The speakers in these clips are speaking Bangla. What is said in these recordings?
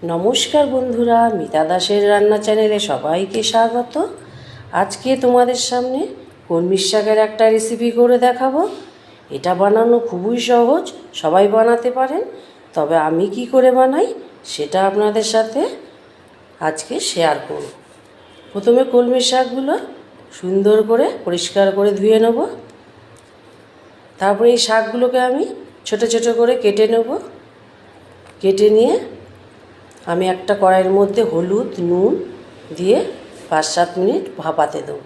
নমস্কার বন্ধুরা, মিতা দাসের রান্না চ্যানেলে সবাইকে স্বাগত। আজকে তোমাদের সামনে কলমির শাকের একটা রেসিপি করে দেখাবো। এটা বানানো খুবই সহজ, সবাই বানাতে পারেন। তবে আমি কি করে বানাই সেটা আপনাদের সাথে আজকে শেয়ার করব। প্রথমে কলমির শাকগুলো সুন্দর করে পরিষ্কার করে ধুয়ে নেব। তারপরে এই শাকগুলোকে আমি ছোট ছোট করে কেটে নেব। কেটে নিয়ে আমি একটা কড়াইয়ের মধ্যে হলুদ নুন দিয়ে 5-7 মিনিট ভাপাতে দেব।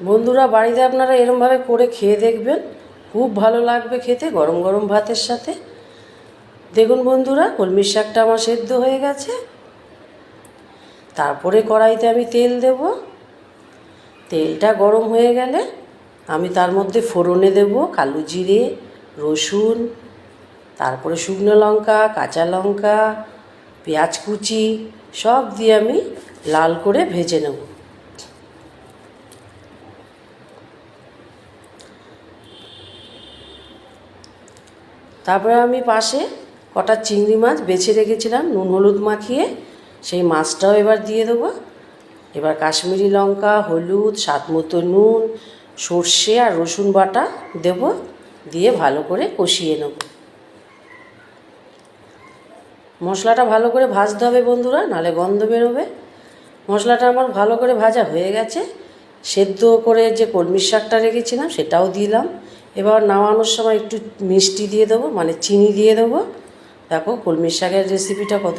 বন্ধুরা, বাড়িতে আপনারা এরমভাবে করে খেয়ে দেখবেন, খুব ভালো লাগবে খেতে গরম গরম ভাতের সাথে। দেখুন বন্ধুরা, কলমির শাকটা আমার সেদ্ধ হয়ে গেছে। তারপরে কড়াইতে আমি তেল দেব। তেলটা গরম হয়ে গেলে আমি তার মধ্যে ফোড়নে দেব কালো জিরে, রসুন, তারপরে শুকনো লঙ্কা, কাঁচা লঙ্কা, পেঁয়াজ কুচি সব দিয়ে আমি লাল করে ভেজে নেব। তারপরে আমি পাশে কটা চিংড়ি মাছ বেছে রেখেছিলাম নুন হলুদ মাখিয়ে, সেই মাছটাও এবার দিয়ে দেবো। এবার কাশ্মীরি লঙ্কা, হলুদ, স্বাদ মতো নুন, সর্ষে আর রসুন বাটা দেব, দিয়ে ভালো করে কষিয়ে নেব। মশলাটা ভালো করে ভাজতে হবে বন্ধুরা, নাহলে গন্ধ বেরোবে। মশলাটা আমার ভালো করে ভাজা হয়ে গেছে। সেদ্ধ করে যে কলমির শাকটা রেখেছিলাম সেটাও দিলাম। এবার নামানোর সময় একটু মিষ্টি দিয়ে দেবো, মানে চিনি দিয়ে দেবো। দেখো কলমির শাকের রেসিপিটা কত